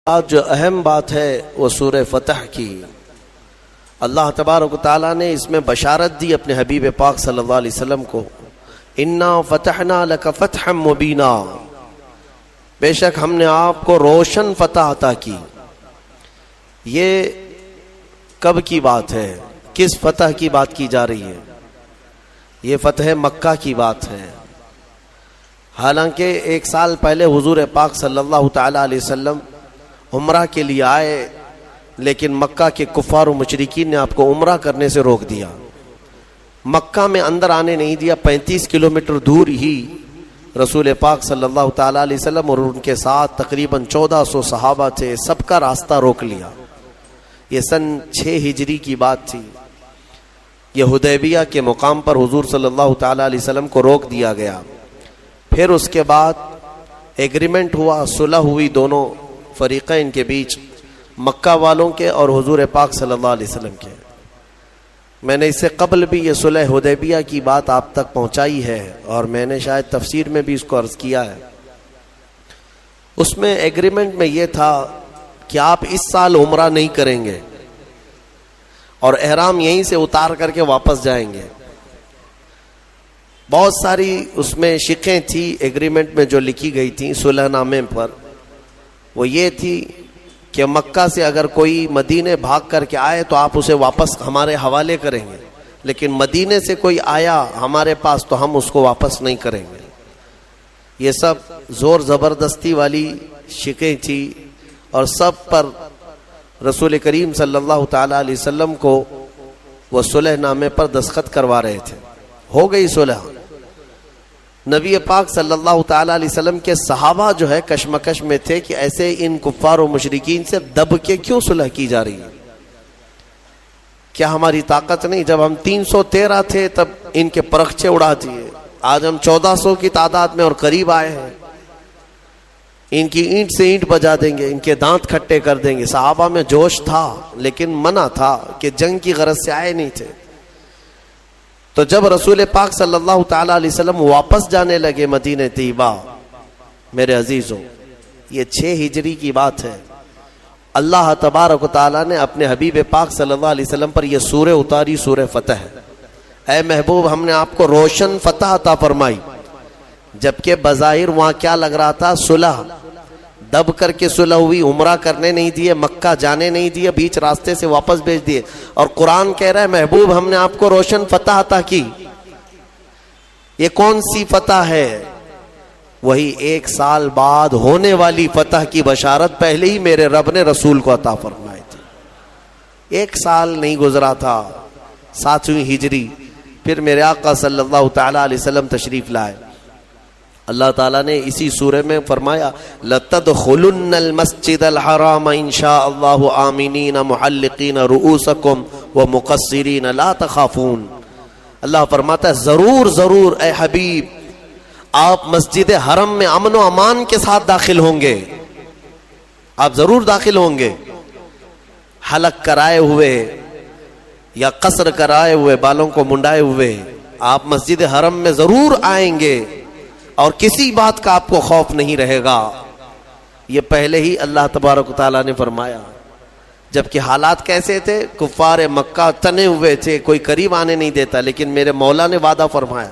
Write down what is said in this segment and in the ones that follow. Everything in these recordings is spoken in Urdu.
آج جو اہم بات ہے وہ سورہ فتح کی۔ اللہ تبارک و تعالیٰ نے اس میں بشارت دی اپنے حبیب پاک صلی اللہ علیہ وسلم کو، انا فتحنا لک فتحا مبینا، بے شک ہم نے آپ کو روشن فتح عطا کی۔ یہ کب کی بات ہے؟ کس فتح کی بات کی جا رہی ہے؟ یہ فتح مکہ کی بات ہے۔ حالانکہ ایک سال پہلے حضور پاک صلی اللہ تعالیٰ علیہ وسلم عمرہ کے لیے آئے، لیکن مکہ کے کفار و مشرکین نے آپ کو عمرہ کرنے سے روک دیا، مکہ میں اندر آنے نہیں دیا۔ 35 کلومیٹر دور ہی رسول پاک صلی اللہ تعالیٰ علیہ وسلم اور ان کے ساتھ تقریباً 1400 صحابہ تھے، سب کا راستہ روک لیا۔ یہ سن 6 ہجری کی بات تھی۔ یہ حدیبیہ کے مقام پر حضور صلی اللہ تعالیٰ علیہ وسلم کو روک دیا گیا۔ پھر اس کے بعد ایگریمنٹ ہوا، صلح ہوئی دونوں فریقین کے بیچ، مکہ والوں کے اور حضور پاک صلی اللہ علیہ وسلم کے۔ میں نے اس سے قبل بھی یہ صلح حدیبیہ کی بات آپ تک پہنچائی ہے، اور میں نے شاید تفسیر میں بھی اس کو عرض کیا ہے۔ اس میں ایگریمنٹ میں یہ تھا کہ آپ اس سال عمرہ نہیں کریں گے اور احرام یہیں سے اتار کر کے واپس جائیں گے۔ بہت ساری اس میں شقیں تھی ایگریمنٹ میں جو لکھی گئی تھیں صلح نامے پر۔ وہ یہ تھی کہ مکہ سے اگر کوئی مدینے بھاگ کر کے آئے تو آپ اسے واپس ہمارے حوالے کریں گے، لیکن مدینے سے کوئی آیا ہمارے پاس تو ہم اس کو واپس نہیں کریں گے۔ یہ سب زور زبردستی والی شقیں تھی، اور سب پر رسول کریم صلی اللہ تعالیٰ علیہ وسلم کو وہ صلح نامے پر دستخط کروا رہے تھے۔ ہو گئی صلح۔ نبی پاک صلی اللہ تعالیٰ علیہ وسلم کے صحابہ جو ہے کشمکش میں تھے کہ ایسے ان کفار و مشرکین سے دب کے کیوں صلح کی جا رہی ہے؟ کیا ہماری طاقت نہیں؟ جب ہم 313 تھے تب ان کے پرخچے اڑا دیے، آج ہم 1400 کی تعداد میں اور قریب آئے ہیں، ان کی اینٹ سے اینٹ بجا دیں گے، ان کے دانت کھٹے کر دیں گے۔ صحابہ میں جوش تھا، لیکن منع تھا کہ جنگ کی غرض سے آئے نہیں تھے۔ تو جب رسول پاک صلی اللہ تعالیٰ علیہ وسلم واپس جانے لگے مدینہ طیبہ، میرے عزیزوں یہ 6 ہجری کی بات ہے، اللہ تبارک و تعالیٰ نے اپنے حبیب پاک صلی اللہ علیہ وسلم پر یہ سورہ اتاری، سورہ فتح۔ اے محبوب، ہم نے آپ کو روشن فتح عطا فرمائی، جبکہ بظاہر وہاں کیا لگ رہا تھا؟ صلح۔ دب کر کے صلح ہوئی، عمرہ کرنے نہیں دیے، مکہ جانے نہیں دیے، بیچ راستے سے واپس بھیج دیے، اور قرآن کہہ رہا ہے محبوب ہم نے آپ کو روشن فتح عطا کی۔ یہ کون سی فتح ہے؟ وہی 1 سال بعد ہونے والی فتح کی بشارت پہلے ہی میرے رب نے رسول کو عطا فرمائی تھی۔ 1 سال نہیں گزرا تھا، 7ویں ہجری پھر میرے آقا صلی اللہ تعالیٰ علیہ وسلم تشریف لائے۔ اللہ تعالیٰ نے اسی سورہ میں فرمایا لَتَدْخُلُنَّ الْمَسْجِدَ الْحَرَامَ إِنْ شَاءَ اللَّهُ آمِنِينَ مُحَلِّقِينَ رُؤُوسَكُمْ وَمُقَصِّرِينَ لَا تَخَافُونَ۔ اللہ فرماتا ہے ضرور ضرور اے حبیب آپ مسجد حرم میں امن و امان کے ساتھ داخل ہوں گے، آپ ضرور داخل ہوں گے، حلق کرائے ہوئے یا قصر کرائے ہوئے، بالوں کو منڈائے ہوئے آپ مسجد حرم میں ضرور آئیں گے، اور کسی بات کا آپ کو خوف نہیں رہے گا۔ یہ پہلے ہی اللہ تبارک و تعالیٰ نے فرمایا، جبکہ حالات کیسے تھے؟ کفار مکہ تنے ہوئے تھے، کوئی قریب آنے نہیں دیتا، لیکن میرے مولا نے وعدہ فرمایا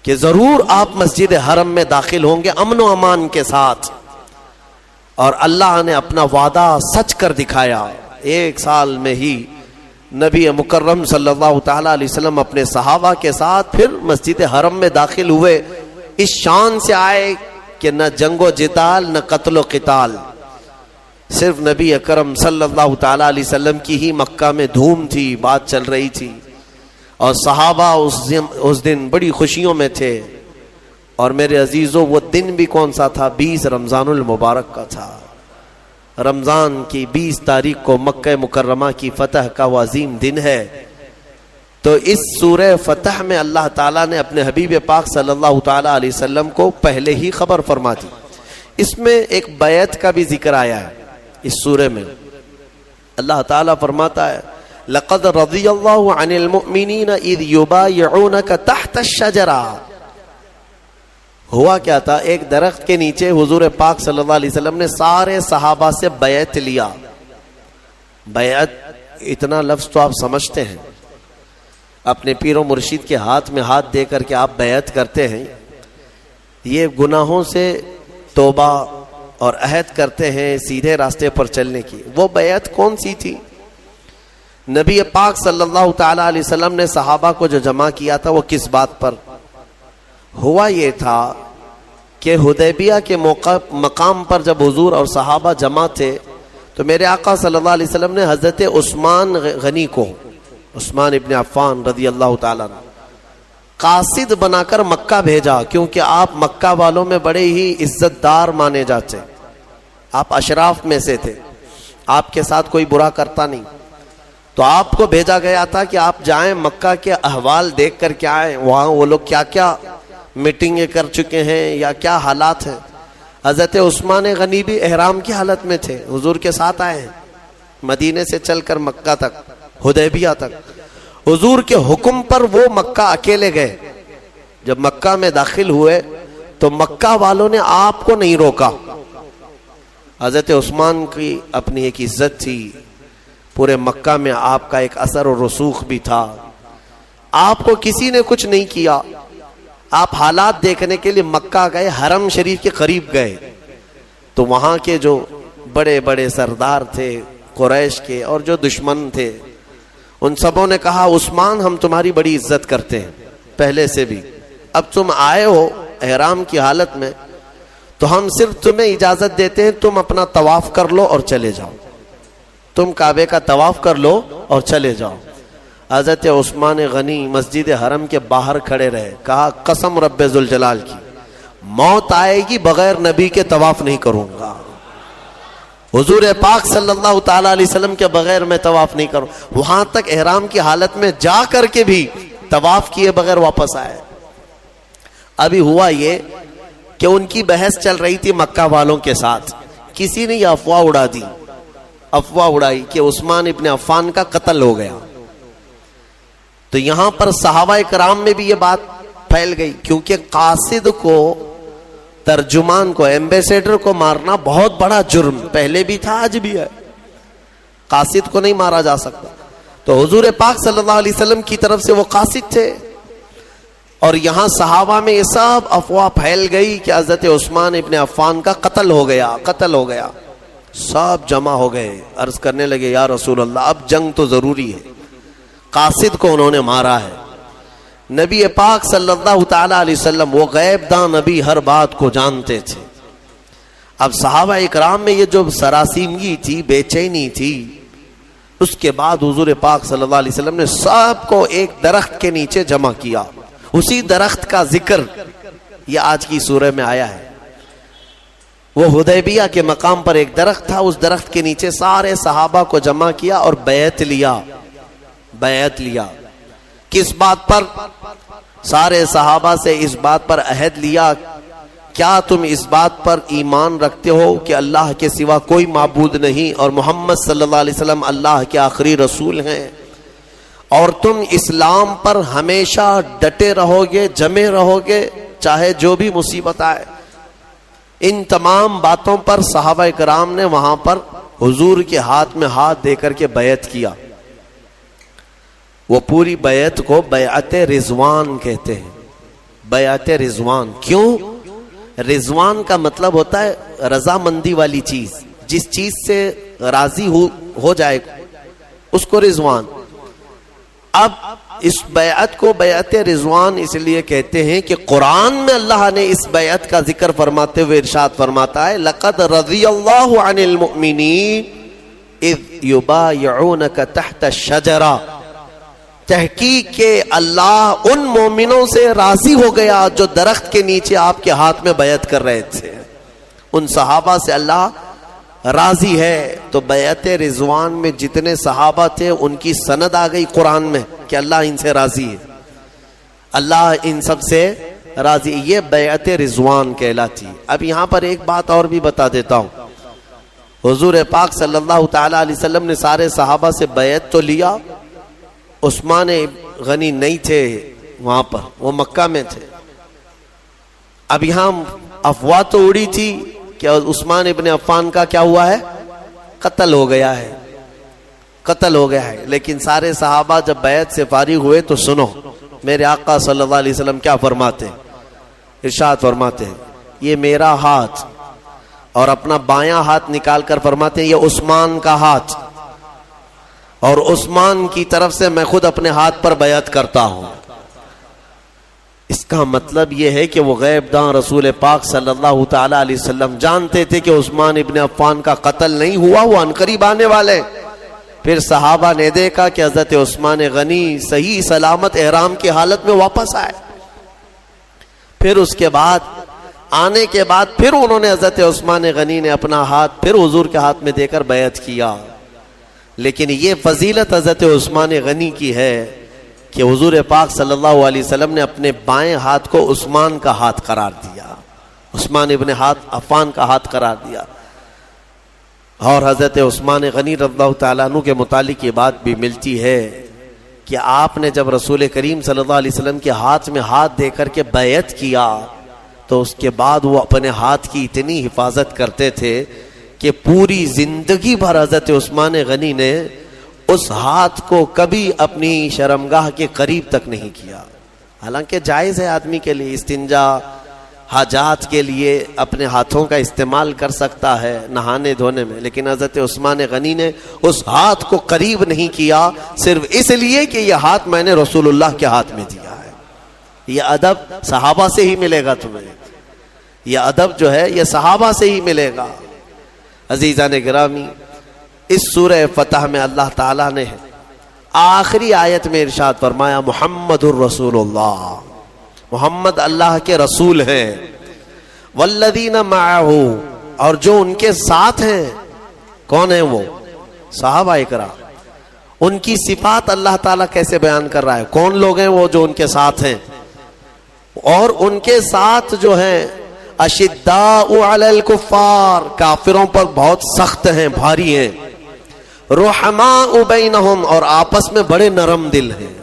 کہ ضرور آپ مسجد حرم میں داخل ہوں گے امن و امان کے ساتھ، اور اللہ نے اپنا وعدہ سچ کر دکھایا۔ 1 سال میں ہی نبی مکرم صلی اللہ تعالیٰ علیہ وسلم اپنے صحابہ کے ساتھ پھر مسجد حرم میں داخل ہوئے۔ اس شان سے آئے کہ نہ جنگ و جدال نہ قتل و قتال، صرف نبی اکرم صلی اللہ تعالیٰ علیہ وسلم کی ہی مکہ میں دھوم تھی، بات چل رہی تھی، اور صحابہ اس دن بڑی خوشیوں میں تھے۔ اور میرے عزیزوں وہ دن بھی کون سا تھا؟ 20 رمضان المبارک کا تھا۔ رمضان کی 20 تاریخ کو مکہ مکرمہ کی فتح کا وہ عظیم دن ہے۔ تو اس سورہ فتح میں اللہ تعالیٰ نے اپنے حبیب پاک صلی اللہ تعالیٰ علیہ وسلم کو پہلے ہی خبر فرما دی۔ اس میں ایک بیعت کا بھی ذکر آیا ہے اس سورہ میں۔ اللہ تعالیٰ فرماتا ہے لَقَدْ رَضِيَ اللَّهُ عَنِ الْمُؤْمِنِينَ إِذْ يُبَايِعُونَكَ تَحْتَ الشَّجَرَةِ، ہوا کیا تھا، ایک درخت کے نیچے حضور پاک صلی اللہ علیہ وسلم نے سارے صحابہ سے بیعت لیا. بیعت اتنا لفظ تو آپ سمجھتے ہیں، اپنے پیر و مرشد کے ہاتھ میں ہاتھ دے کر کے آپ بیعت کرتے ہیں. یہ گناہوں سے توبہ اور عہد کرتے ہیں سیدھے راستے پر چلنے کی. وہ بیعت کون سی تھی؟ نبی پاک صلی اللہ تعالی علیہ وسلم نے صحابہ کو جو جمع کیا تھا وہ کس بات پر ہوا؟ یہ تھا کہ حدیبیہ کے مقام پر جب حضور اور صحابہ جمع تھے تو میرے آقا صلی اللہ علیہ وسلم نے حضرت عثمان غنی کو، عثمان ابن عفان رضی اللہ تعالیٰ عنہ، قاصد بنا کر مکہ بھیجا، کیونکہ آپ مکہ والوں میں بڑے ہی عزت دار مانے جاتے، آپ اشراف میں سے تھے، آپ کے ساتھ کوئی برا کرتا نہیں. تو آپ کو بھیجا گیا تھا کہ آپ جائیں مکہ کے احوال دیکھ کر کے آئیں، وہاں وہ لوگ کیا کیا میٹنگیں کر چکے ہیں یا کیا حالات ہیں. حضرت عثمان غنی بھی احرام کی حالت میں تھے، حضور کے ساتھ آئے ہیں مدینے سے چل کر مکہ تک، حدیبیہ تک. حضور کے حکم پر وہ مکہ اکیلے گئے. جب مکہ میں داخل ہوئے تو مکہ والوں نے آپ کو نہیں روکا. حضرت عثمان کی اپنی ایک عزت تھی، پورے مکہ میں آپ کا ایک اثر و رسوخ بھی تھا. آپ کو کسی نے کچھ نہیں کیا. آپ حالات دیکھنے کے لیے مکہ گئے، حرم شریف کے قریب گئے تو وہاں کے جو بڑے بڑے سردار تھے قریش کے اور جو دشمن تھے، ان سبوں نے کہا عثمان ہم تمہاری بڑی عزت کرتے ہیں پہلے سے بھی، اب تم آئے ہو احرام کی حالت میں تو ہم صرف تمہیں اجازت دیتے ہیں تم اپنا طواف کر لو اور چلے جاؤ، تم کعبے کا طواف کر لو اور چلے جاؤ. حضرت عثمان غنی مسجد حرم کے باہر کھڑے رہے، کہا قسم رب ذوالجلال کی موت آئے گی بغیر نبی کے طواف نہیں کروں گا، حضور پاک صلی اللہ تعالی علیہ وسلم کے بغیر میں طواف نہیں کروں. وہاں تک احرام کی حالت میں جا کر کے بھی طواف کیے بغیر واپس آئے. ابھی ہوا یہ کہ ان کی بحث چل رہی تھی مکہ والوں کے ساتھ، کسی نے یہ افواہ اڑائی کہ عثمان ابن عفان کا قتل ہو گیا. تو یہاں پر صحابہ کرام میں بھی یہ بات پھیل گئی، کیونکہ قاصد کو، ترجمان کو، ایمبیسیڈر کو مارنا بہت بڑا جرم پہلے بھی تھا آج بھی ہے. قاصد کو نہیں مارا جا سکتا. تو حضور پاک صلی اللہ علیہ وسلم کی طرف سے وہ قاصد تھے، اور یہاں صحابہ میں یہ سب افواہ پھیل گئی کہ حضرت عثمان ابن عفان کا قتل ہو گیا. سب جمع ہو گئے، عرض کرنے لگے یا رسول اللہ اب جنگ تو ضروری ہے، قاصد کو انہوں نے مارا ہے. نبی پاک صلی اللہ تعالی علیہ وسلم وہ غیب داں نبی ہر بات کو جانتے تھے. اب صحابہ اکرام میں یہ جو سراسیمگی تھی، بے چینی تھی، اس کے بعد حضور پاک صلی اللہ علیہ وسلم نے سب کو ایک درخت کے نیچے جمع کیا. اسی درخت کا ذکر یہ آج کی سورہ میں آیا ہے. وہ حدیبیہ کے مقام پر ایک درخت تھا، اس درخت کے نیچے سارے صحابہ کو جمع کیا اور بیعت لیا. کس بات پر؟ سارے صحابہ سے اس بات پر عہد لیا، کیا تم اس بات پر ایمان رکھتے ہو کہ اللہ کے سوا کوئی معبود نہیں اور محمد صلی اللہ علیہ وسلم اللہ کے آخری رسول ہیں، اور تم اسلام پر ہمیشہ ڈٹے رہو گے، جمے رہو گے چاہے جو بھی مصیبت آئے. ان تمام باتوں پر صحابہ کرام نے وہاں پر حضور کے ہاتھ میں ہاتھ دے کر کے بیعت کیا. وہ پوری بیعت کو بیعت رضوان کہتے ہیں. بیعت رضوان کیوں؟ رضوان کا مطلب ہوتا ہے رضامندی والی چیز، جس چیز سے راضی ہو جائے اس کو رضوان. اب اس بیعت کو بیعت رضوان اس لیے کہتے ہیں کہ قرآن میں اللہ نے اس بیعت کا ذکر فرماتے ہوئے ارشاد فرماتا ہے لقد رضی اللہ عن المؤمنین اذ یبایعونک تحت الشجرہ. تحقیق کہ اللہ ان مومنوں سے راضی ہو گیا جو درخت کے نیچے آپ کے ہاتھ میں بیعت کر رہے تھے. ان صحابہ سے اللہ راضی ہے. تو بیعت رضوان میں جتنے صحابہ تھے ان کی سند آ گئی قرآن میں کہ اللہ ان سے راضی ہے، اللہ ان سب سے راضی. یہ بیعت رضوان کہلاتی. اب یہاں پر ایک بات اور بھی بتا دیتا ہوں. حضور پاک صلی اللہ تعالی علیہ وسلم نے سارے صحابہ سے بیعت تو لیا. عثمان غنی نہیں تھے وہاں پر، وہ مکہ میں تھے. اب یہاں افواہ تو اڑی تھی کہ عثمان ابن عفان کا کیا ہوا ہے؟ قتل ہو گیا ہے، قتل ہو گیا ہے. لیکن سارے صحابہ جب بیعت سے فارغ ہوئے تو سنو میرے آقا صلی اللہ علیہ وسلم کیا فرماتے ہیں. ارشاد فرماتے ہیں یہ میرا ہاتھ، اور اپنا بایاں ہاتھ نکال کر فرماتے ہیں یہ عثمان کا ہاتھ، اور عثمان کی طرف سے میں خود اپنے ہاتھ پر بیعت کرتا ہوں. اس کا مطلب یہ ہے کہ وہ غیب داں رسول پاک صلی اللہ تعالی علیہ وسلم جانتے تھے کہ عثمان ابن عفان کا قتل نہیں ہوا، وہ عنقریب آنے والے. پھر صحابہ نے دیکھا کہ حضرت عثمان غنی صحیح سلامت احرام کی حالت میں واپس آئے. پھر اس کے بعد آنے کے بعد پھر انہوں نے حضرت عثمان غنی نے اپنا ہاتھ پھر حضور کے ہاتھ میں دے کر بیعت کیا. لیکن یہ فضیلت حضرت عثمان غنی کی ہے کہ حضور پاک صلی اللہ علیہ وسلم نے اپنے بائیں ہاتھ کو عثمان کا ہاتھ قرار دیا، عثمان ابن عفان کا ہاتھ قرار دیا. اور حضرت عثمان غنی رضی اللہ تعالیٰ عنہ کے متعلق یہ بات بھی ملتی ہے کہ آپ نے جب رسول کریم صلی اللہ علیہ وسلم کے ہاتھ میں ہاتھ دے کر کے بیعت کیا تو اس کے بعد وہ اپنے ہاتھ کی اتنی حفاظت کرتے تھے کہ پوری زندگی بھر حضرت عثمان غنی نے اس ہاتھ کو کبھی اپنی شرمگاہ کے قریب تک نہیں کیا. حالانکہ جائز ہے آدمی کے لیے استنجا حاجات کے لیے اپنے ہاتھوں کا استعمال کر سکتا ہے نہانے دھونے میں، لیکن حضرت عثمان غنی نے اس ہاتھ کو قریب نہیں کیا صرف اس لیے کہ یہ ہاتھ میں نے رسول اللہ کے ہاتھ میں دیا ہے. یہ ادب صحابہ سے ہی ملے گا تمہیں، یہ ادب جو ہے یہ صحابہ سے ہی ملے گا. عزیزان گرامی، اس سورہ فتح میں اللہ تعالیٰ نے آخری آیت میں ارشاد فرمایا محمد الرسول اللہ، محمد اللہ کے رسول ہیں. والذین معہ، اور جو ان کے ساتھ ہیں. کون ہیں وہ؟ صحابہ اکرام. ان کی صفات اللہ تعالیٰ کیسے بیان کر رہا ہے؟ کون لوگ ہیں وہ جو ان کے ساتھ ہیں؟ اور ان کے ساتھ جو ہیں اشداء علی الکفار، کافروں پر بہت سخت ہیں، بھاری ہیں. رحماء بینہم، اور آپس میں بڑے نرم دل ہیں.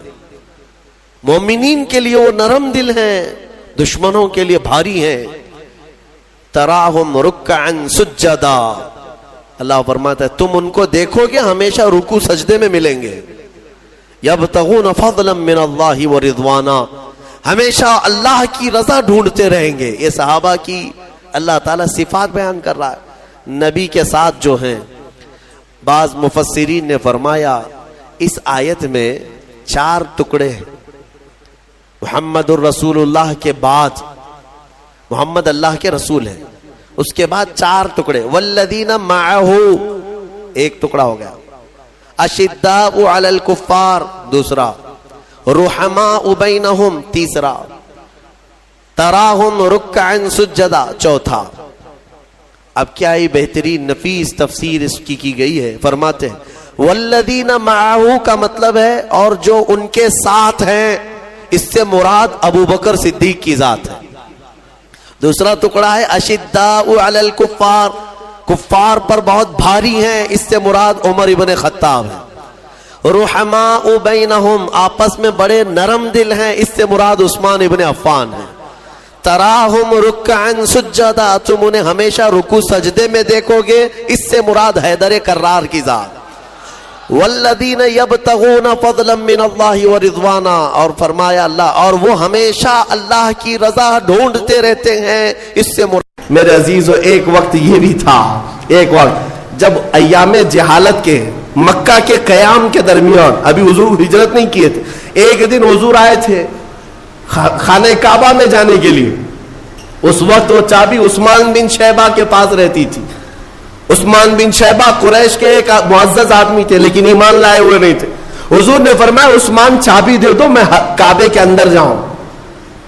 مومنین کے لیے وہ نرم دل ہیں، دشمنوں کے لیے بھاری ہیں. تراہم رکعا سجدا، اللہ فرماتا ہے تم ان کو دیکھو گے ہمیشہ رکوع سجدے میں ملیں گے. یبتغون فضلا من اللہ ورضوانا، ہمیشہ اللہ کی رضا ڈھونڈتے رہیں گے. یہ صحابہ کی اللہ تعالیٰ صفات بیان کر رہا ہے. نبی کے ساتھ جو ہیں، بعض مفسرین نے فرمایا اس آیت میں 4 ٹکڑے ہیں. محمد الرسول اللہ کے بعد محمد اللہ کے رسول ہیں، اس کے بعد 4 ٹکڑے. والذین معہ، ایک ٹکڑا ہو گیا. اشداء علی الکفار دوسرا. رحماء بینہم تیسرا. تراہم رکعا سجدا چوتھا. اب کیا یہ بہترین نفیس تفسیر اس کی گئی ہے. فرماتے ہیں والذین معہ کا مطلب ہے اور جو ان کے ساتھ ہیں، اس سے مراد ابو بکر صدیق کی ذات ہے. دوسرا ٹکڑا ہے اشداء علی الکفار، کفار پر بہت بھاری ہیں، اس سے مراد عمر ابن خطاب ہے. رحماء بینہم، آپس میں بڑے نرم دل ہیں، اس سے مراد عثمان ابن عفان ہے. تراہم رکعا سجدا، تم انہیں ہمیشہ رکوع سجدے میں دیکھو گے، اس سے مراد حیدر کرار کی ذات. والذین یبتغون فضلا من اللہ ورضوانا، اور فرمایا اللہ اور وہ ہمیشہ اللہ کی رضا ڈھونڈتے رہتے ہیں، اس سے مراد. میرے عزیزو، ایک وقت یہ بھی تھا، ایک وقت جب ایام جہالت کے مکہ کے قیام کے درمیان، ابھی حضور ہجرت نہیں کیے تھے، ایک دن حضور آئے تھے خانہ کعبہ میں جانے کے لیے. اس وقت وہ چابی عثمان بن شیبہ کے پاس رہتی تھی. عثمان بن شیبہ قریش کے ایک معزز آدمی تھے لیکن ایمان لائے ہوئے نہیں تھے. حضور نے فرمایا عثمان چابی دے دو، میں کعبے کے اندر جاؤں.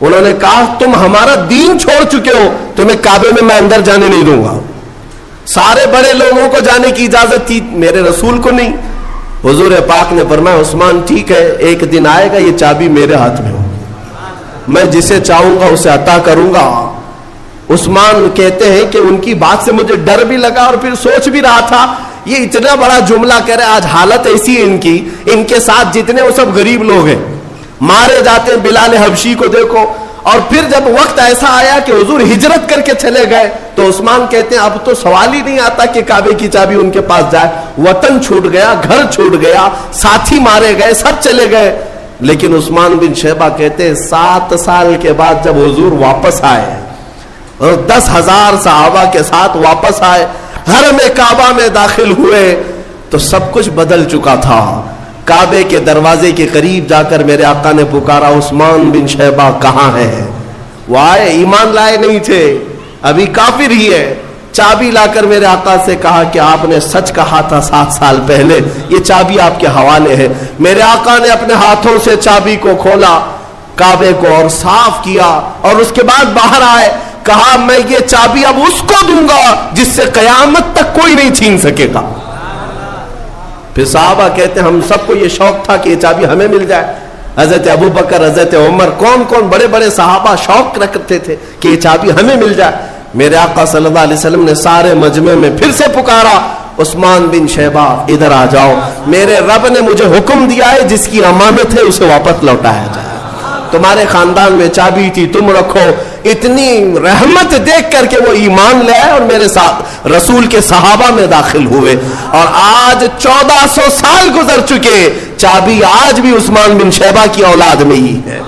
انہوں نے کہا تم ہمارا دین چھوڑ چکے ہو، تمہیں کعبے میں میں اندر جانے نہیں دوں گا. سارے بڑے لوگوں کو جانے کی اجازت تھی، میرے رسول کو نہیں. حضور پاک نے فرمایا عثمان ٹھیک ہے، ایک دن آئے گا یہ چابی میرے ہاتھ میں ہو، میں جسے چاہوں گا اسے عطا کروں گا. عثمان کہتے ہیں کہ ان کی بات سے مجھے ڈر بھی لگا اور پھر سوچ بھی رہا تھا یہ اتنا بڑا جملہ کہہ رہے. آج حالت ایسی ہے ان کے ساتھ جتنے وہ سب غریب لوگ ہیں، مارے جاتے ہیں. بلال حبشی کو دیکھو اور پھر جب وقت ایسا آیا کہ حضور ہجرت کر کے چلے گئے تو عثمان کہتے ہیں اب تو سوال ہی نہیں آتا کہ کعبے کی چابی ان کے پاس جائے. وطن چھوٹ گیا, گھر چھوٹ گیا, ساتھی مارے گئے, سب چلے گئے. لیکن عثمان بن شیبہ کہتے ہیں 7 سال کے بعد جب حضور واپس آئے اور 10,000 صحابہ کے ساتھ واپس آئے, حرم کعبہ میں داخل ہوئے تو سب کچھ بدل چکا تھا. کعبے کے دروازے کے قریب جا کر میرے آقا نے پکارا, عثمان بن شیبہ کہاں ہے؟ وہ آئے, ایمان لائے نہیں تھے, ابھی کافر ہی ہے. چابی لا کر میرے آقا سے کہا کہ آپ نے سچ کہا تھا 7 سال پہلے, یہ چابی آپ کے حوالے ہے. میرے آقا نے اپنے ہاتھوں سے چابی کو کھولا, کعبے کو اور صاف کیا, اور اس کے بعد باہر آئے, کہا میں یہ چابی اب اس کو دوں گا جس سے قیامت تک کوئی نہیں چھین سکے گا. پھر صحابہ کہتے ہیں ہم سب کو یہ شوق تھا کہ یہ چابی ہمیں مل جائے. حضرت ابو بکر, حضرت عمر, کون کون بڑے بڑے صحابہ شوق رکھتے تھے کہ یہ چابی ہمیں مل جائے. میرے آقا صلی اللہ علیہ وسلم نے سارے مجمع میں پھر سے پکارا, عثمان بن شیبہ ادھر آ جاؤ, میرے رب نے مجھے حکم دیا ہے جس کی امانت ہے اسے واپس لوٹایا جائے. تمہارے خاندان میں چابی تھی, تم رکھو. اتنی رحمت دیکھ کر کے وہ ایمان لے آئے اور میرے ساتھ رسول کے صحابہ میں داخل ہوئے. اور آج 1400 سال گزر چکے, چابی آج بھی عثمان بن شیبہ کی اولاد میں ہی ہے.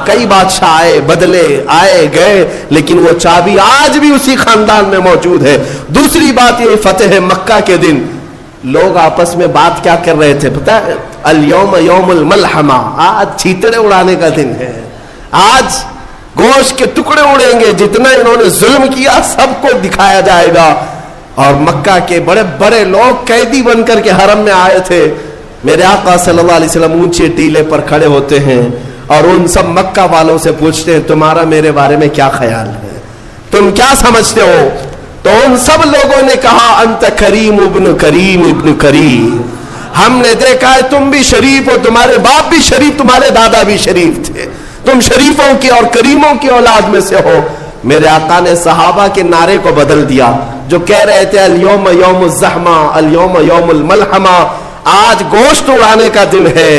کئی بادشاہ آئے بدلے, آئے گئے, لیکن وہ چابی آج بھی اسی خاندان میں موجود ہے. دوسری بات یہ, فتح مکہ کے دن لوگ آپس میں بات کیا کر رہے تھے پتہ ہے؟ الیوم یوم الملحمہ, آج چھیتڑے اڑانے کا دن ہے, آج گوشت کے ٹکڑے اڑیں گے, جتنا انہوں نے ظلم کیا سب کو دکھایا جائے گا. اور مکہ کے بڑے بڑے لوگ قیدی بن کر کے حرم میں آئے تھے. میرے آقا صلی اللہ علیہ وسلم اونچے ٹیلے پر کھڑے ہوتے ہیں اور ان سب مکہ والوں سے پوچھتے ہیں تمہارا میرے بارے میں کیا خیال ہے, تم کیا سمجھتے ہو؟ تو ان سب لوگوں نے کہا انت کریم ابن کریم ابن کریم, ہم نے دیکھا ہے تم بھی شریف ہو, تمہارے باپ بھی شریف, تمہارے دادا بھی شریف تھے, تم شریفوں کی اور کریموں کی اولاد میں سے ہو. میرے آقا نے صحابہ کے نعرے کو بدل دیا جو کہہ رہے تھے الیوم یوم الزحمہ, الیوم یوم الملحمہ, آج گوشت اڑانے کا دن ہے,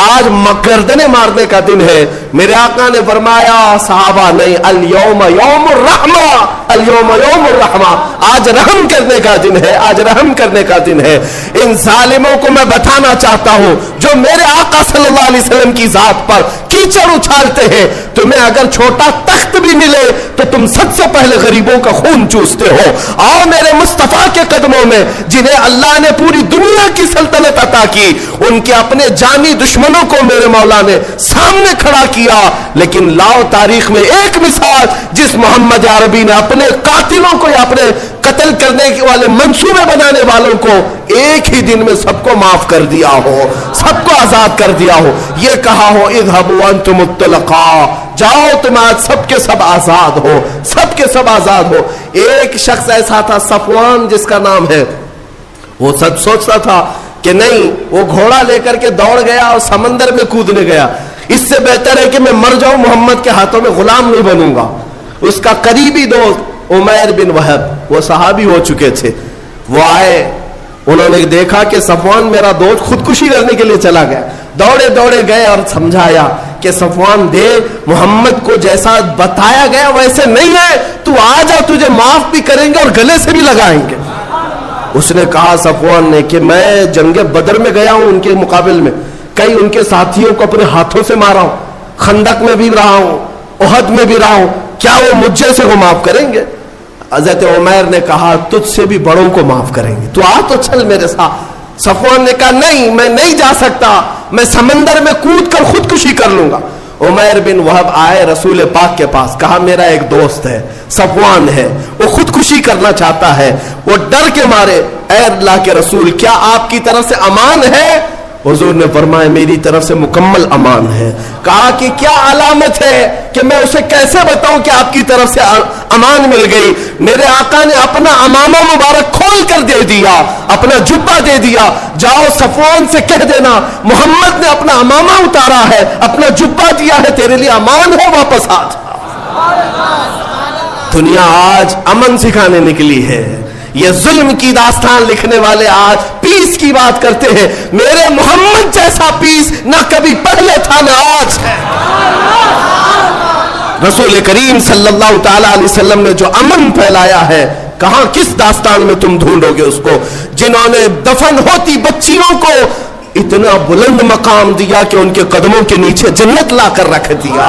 آج گردنے مارنے کا دن ہے. میرے آقا نے فرمایا صحابہ نہیں, الیوم یوم الرحمہ, الیوم یوم الرحمہ, آج رحم کرنے کا دن ہے, آج رحم کرنے کا دن ہے. ان ظالموں کو میں بتانا چاہتا ہوں جو میرے آقا صلی اللہ علیہ وسلم کی ذات پر کیچڑ اچھالتے ہیں, تمہیں اگر چھوٹا تخت بھی ملے تو تم سب سے پہلے غریبوں کا خون چوستے ہو. آؤ میرے مصطفیٰ کے قدموں میں جنہیں اللہ نے پوری دنیا کی سلطنت عطا کی, ان کے اپنے جانی دشمنوں کو میرے مولا نے سامنے کھڑا کیا. لیکن لاؤ تاریخ میں ایک مثال جس محمد عربی نے اپنے قاتلوں کو یا اپنے قتل کرنے والے منصوبے بنانے والوں کو ایک ہی دن میں سب کو معاف کر دیا ہو, سب کو آزاد کر دیا ہو, یہ کہا ہو اذهبوا انتم الطلقاء, جاؤ تم آج سب کے سب آزاد ہو, سب کے سب آزاد ہو. ایک شخص ایسا تھا صفوان جس کا نام ہے, وہ سب سوچتا تھا کہ نہیں, وہ گھوڑا لے کر کے دوڑ گیا اور سمندر میں کودنے گیا, اس سے بہتر ہے کہ میں مر جاؤں, محمد کے ہاتھوں میں غلام نہیں بنوں گا. اس کا قریبی دوست عمیر بن وہب, وہ صحابی ہو چکے تھے, وہ آئے, انہوں نے دیکھا کہ صفوان میرا دوست خودکشی کرنے کے لیے چلا گیا. دوڑے دوڑے گئے اور سمجھایا کہ صفوان دے, محمد کو جیسا بتایا گیا ویسے نہیں ہے, تو آ جا, تجھے معاف بھی کریں گے اور گلے سے بھی لگائیں گے. اس نے کہا صفوان نے کہ میں جنگ بدر میں گیا ہوں, ان کے مقابل میں کئی ان کے ساتھیوں کو اپنے ہاتھوں سے مارا ہوں, خندق میں بھی رہا ہوں, احد میں بھی رہا ہوں, کیا وہ مجھ جیسے کو معاف کریں گے؟ حضرت عمیر نے کہا تجھ سے بھی بڑوں کو معاف کریں گے, تو آ تو چل میرے ساتھ. صفوان نے کہا نہیں, میں نہیں جا سکتا, میں سمندر میں کود کر خودکشی کر لوں گا. عمیر بن وہب آئے رسول پاک کے پاس, کہا میرا ایک دوست ہے صفوان ہے, وہ خودکشی کرنا چاہتا ہے, وہ ڈر کے مارے, اے اللہ کے رسول کیا آپ کی طرف سے امان ہے؟ حضور نے فرمایا میری طرف سے مکمل امان ہے. کہا کہ کیا علامت ہے کہ میں اسے کیسے بتاؤں کہ آپ کی طرف سے امان مل گئی؟ میرے آقا نے اپنا امامہ مبارک کھول کر دے دیا, اپنا جبہ دے دیا, جاؤ صفوان سے کہہ دینا محمد نے اپنا امامہ اتارا ہے, اپنا جبہ دیا ہے, تیرے لیے امان ہے, واپس آ جا. دنیا آج امن سکھانے نکلی ہے. یہ ظلم کی داستان لکھنے والے آج پیس کی بات کرتے ہیں. میرے محمد جیسا پیس نہ کبھی پہلے تھا نہ آج ہے. رسول کریم صلی اللہ تعالی علیہ وسلم نے جو امن پھیلایا ہے، کہاں کس داستان میں تم ڈھونڈو گے اس کو؟ جنہوں نے دفن ہوتی بچیوں کو اتنا بلند مقام دیا کہ ان کے قدموں کے نیچے جنت لا کر رکھ دیا،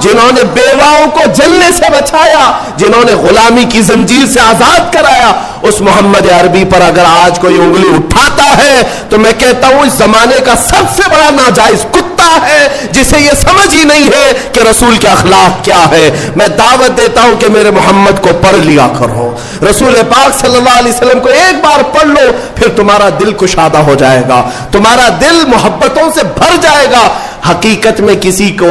جنہوں نے بیواؤں کو جلنے سے بچایا، جنہوں نے غلامی کی زنجیر سے آزاد کرایا، اس محمد عربی پر اگر آج کوئی انگلی اٹھاتا ہے تو میں کہتا ہوں اس زمانے کا سب سے بڑا ناجائز کتا ہے، جسے یہ سمجھ ہی نہیں ہے کہ رسول کے اخلاق کیا ہے۔ میں دعوت دیتا ہوں کہ میرے محمد کو پڑھ لیا کرو، رسول پاک صلی اللہ علیہ وسلم کو ایک بار پڑھ لو، پھر تمہارا دل کشادہ ہو جائے گا، تمہارا دل محبتوں سے بھر جائے گا۔ حقیقت میں کسی کو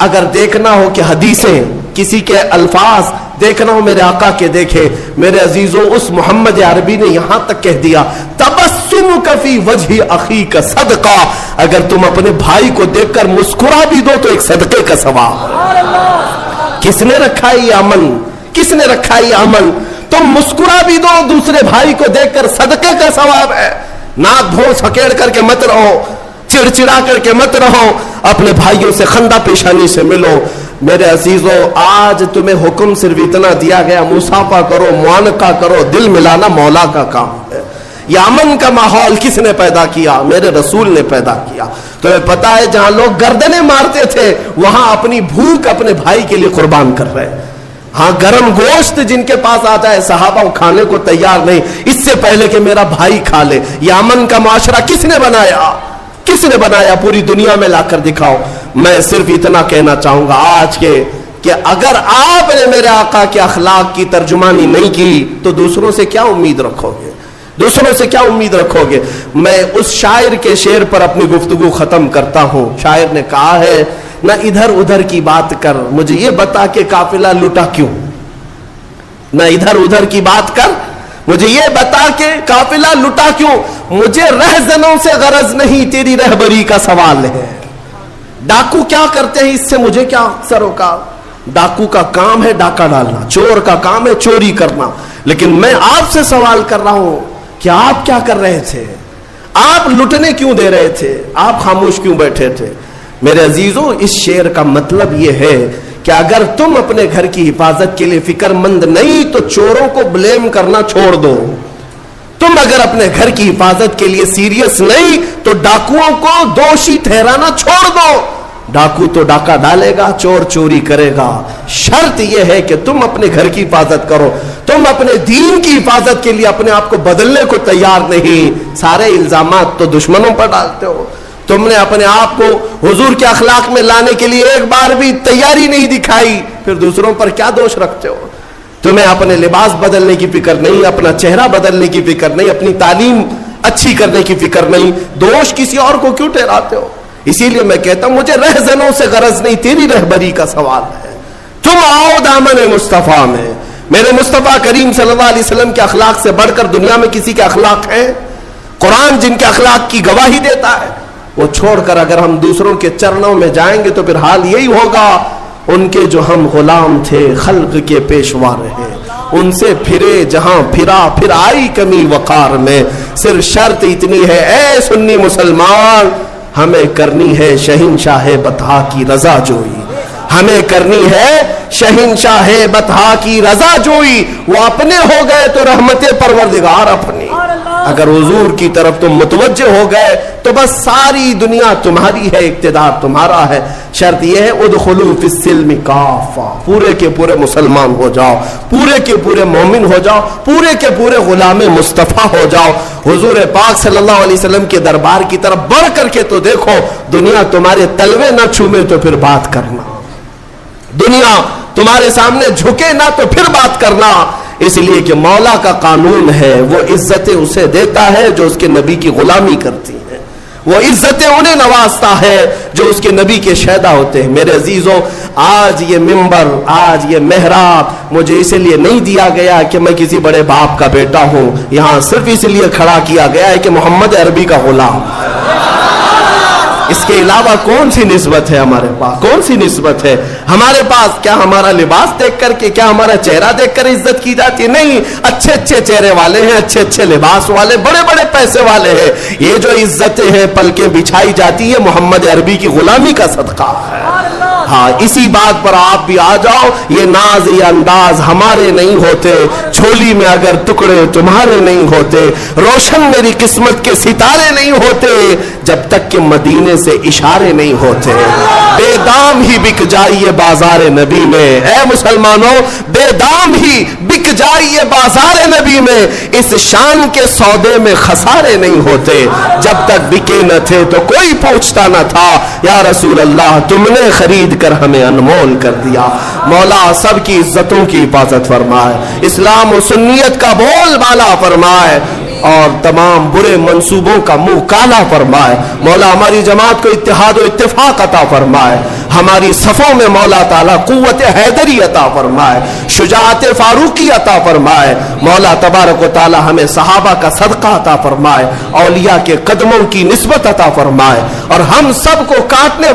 اگر دیکھنا ہو کہ حدیثیں، کسی کے الفاظ دیکھنا ہو میرے آقا کے دیکھے، میرے عزیزوں اس محمد عربی نے یہاں تک کہہ دیا تبسمک فی وجہ اخیک صدقہ، اگر تم اپنے بھائی کو دیکھ کر مسکرا بھی دو تو ایک صدقے کا ثواب۔ کس نے رکھا یہ عمل؟ کس نے رکھا یہ عمل؟ تم مسکرا بھی دو دوسرے بھائی کو دیکھ کر، صدقے کا ثواب ہے۔ ناک بھون سکیڑ کر کے مت رہو، چڑچڑا کر کے مت رہو، اپنے بھائیوں سے خندہ پیشانی سے ملو۔ میرے عزیزوں آج تمہیں حکم صرف اتنا دیا گیا، مصافحہ کرو، معانقہ کرو، دل ملانا مولا کا کام ہے۔ یہ امن کا ماحول کس نے پیدا کیا؟ میرے رسول نے پیدا کیا۔ تمہیں پتا ہے جہاں لوگ گردنیں مارتے تھے وہاں اپنی بھوک اپنے بھائی کے لیے قربان کر رہے ہیں۔ ہاں گرم گوشت جن کے پاس آتا ہے صحابہ وہ کھانے کو تیار نہیں، اس سے پہلے کہ میرا بھائی کھا لے۔ یہ امن کا معاشرہ کس نے بنایا؟ کس نے بنایا؟ پوری دنیا میں لا کر دکھاؤ۔ میں صرف اتنا کہنا چاہوں گا آج کے کہ اگر آپ نے میرے آقا کے اخلاق کی ترجمانی نہیں کی تو دوسروں سے کیا امید رکھو گے؟ دوسروں سے کیا امید رکھو گے؟ میں اس شاعر کے شعر پر اپنی گفتگو ختم کرتا ہوں۔ شاعر نے کہا ہے نہ ادھر ادھر کی بات کر، مجھے یہ بتا کہ قافلہ لٹا کیوں؟ نہ ادھر ادھر کی بات کر، مجھے یہ بتا کہ قافلہ لٹا کیوں؟ مجھے رہزنوں سے غرض نہیں، تیری رہبری کا سوال ہے۔ ڈاکو کیا کرتے ہیں اس سے مجھے کیا سروکار؟ ڈاکو کا کام ہے ڈاکہ ڈالنا، چور کا کام ہے چوری کرنا، لیکن میں آپ سے سوال کر رہا ہوں کہ آپ کیا کر رہے تھے؟ آپ لٹنے کیوں دے رہے تھے؟ آپ خاموش کیوں بیٹھے تھے؟ میرے عزیزوں اس شعر کا مطلب یہ ہے کہ اگر تم اپنے گھر کی حفاظت کے لیے فکر مند نہیں تو چوروں کو بلیم کرنا چھوڑ دو۔ تم اگر اپنے گھر کی حفاظت کے لیے سیریس نہیں تو ڈاکوؤں کو دوشی ٹھہرانا چھوڑ دو۔ ڈاکو تو ڈاکہ ڈالے گا، چور چوری کرے گا، شرط یہ ہے کہ تم اپنے گھر کی حفاظت کرو۔ تم اپنے دین کی حفاظت کے لیے اپنے آپ کو بدلنے کو تیار نہیں، سارے الزامات تو دشمنوں پر ڈالتے ہو۔ تم نے اپنے آپ کو حضور کے اخلاق میں لانے کے لیے ایک بار بھی تیاری نہیں دکھائی، پھر دوسروں پر کیا دوش رکھتے ہو؟ تمہیں اپنے لباس بدلنے کی فکر نہیں، اپنا چہرہ بدلنے کی فکر نہیں، اپنی تعلیم اچھی کرنے کی فکر نہیں، دوش کسی اور کو کیوں ٹھہراتے ہو؟ اسی لیے میں کہتا ہوں مجھے رہزنوں سے غرض نہیں، تیری رہبری کا سوال ہے۔ تم آؤ دامن مصطفیٰ میں، میرے مصطفیٰ کریم صلی اللہ علیہ وسلم کے اخلاق سے بڑھ کر دنیا میں کسی کے اخلاق ہیں؟ قرآن جن کے اخلاق کی گواہی دیتا ہے وہ چھوڑ کر اگر ہم دوسروں کے چرنوں میں جائیں گے تو پھر حال یہی ہوگا ان کے جو ہم غلام تھے خلق کے پیشوا رہے، ان سے پھرے جہاں پھرا، پھر آئی کمی وقار میں۔ صرف شرط اتنی ہے اے سنی مسلمان، ہمیں کرنی ہے شہنشاہ بطحا کی رضا جوئی، ہمیں کرنی ہے شہنشاہ بطحا کی رضا جوئی۔ وہ اپنے ہو گئے تو رحمت پروردگار اپنی، اگر حضور کی طرف تم متوجہ ہو گئے تو بس ساری دنیا تمہاری ہے، اقتدار تمہارا ہے۔ شرط یہ ہے ادخلوا فی السلم کافہ، پورے کے پورے مسلمان ہو جاؤ، پورے کے پورے مومن ہو جاؤ، پورے کے پورے غلام مصطفیٰ ہو جاؤ۔ حضور پاک صلی اللہ علیہ وسلم کے دربار کی طرف بڑھ کر کے تو دیکھو، دنیا تمہارے تلوے نہ چھومے تو پھر بات کرنا، دنیا تمہارے سامنے جھکے نہ تو پھر بات کرنا۔ اس لیے کہ مولا کا قانون ہے، وہ عزتیں اسے دیتا ہے جو اس کے نبی کی غلامی کرتی ہیں، وہ عزتیں انہیں نوازتا ہے جو اس کے نبی کے شہدا ہوتے ہیں۔ میرے عزیزوں آج یہ ممبر، آج یہ محراب مجھے اس لیے نہیں دیا گیا کہ میں کسی بڑے باپ کا بیٹا ہوں، یہاں صرف اس لیے کھڑا کیا گیا ہے کہ محمد عربی کا غلام۔ اس کے علاوہ کون سی نسبت ہے ہمارے پاس؟ کون سی نسبت ہے ہمارے پاس؟ کیا ہمارا لباس دیکھ کر کے، کیا ہمارا چہرہ دیکھ کر عزت کی جاتی ہے؟ نہیں، اچھے اچھے چہرے والے ہیں، اچھے اچھے لباس والے، بڑے بڑے پیسے والے ہیں، یہ جو عزتیں ہیں پلکیں بچھائی جاتی ہے محمد عربی کی غلامی کا صدقہ ہے۔ ہاں اسی بات پر آپ بھی آ جاؤ. یہ ناز یہ انداز ہمارے نہیں ہوتے, جھولی میں اگر ٹکڑے تمہارے نہیں ہوتے, روشن میری قسمت کے ستارے نہیں ہوتے جب تک کہ مدینے سے اشارے نہیں ہوتے. بے دام ہی بک جائیے بازار نبی میں, اے مسلمانوں بے دام ہی بک جائیے بازار نبی میں, اس شان کے سودے میں خسارے نہیں ہوتے. جب تک بکے نہ تھے تو کوئی پوچھتا نہ تھا, یا رسول اللہ تم نے خرید کر ہمیں انمول کر دیا. مولا سب کی عزتوں کی حفاظت فرمائے, اسلام و سنیت کا بول بالا فرمائے, اور تمام برے منصوبوں کا منہ کالا فرمائے. مولا ہماری جماعت کو اتحاد و اتفاق عطا فرمائے, ہماری صفوں میں مولا تعالیٰ قوت حیدری عطا فرمائے, شجاعت فاروقی عطا فرمائے. مولا تبارک و تعالیٰ ہمیں صحابہ کا صدقہ عطا فرمائے, اولیاء کے قدموں کی نسبت عطا فرمائے, اور ہم سب کو کاٹنے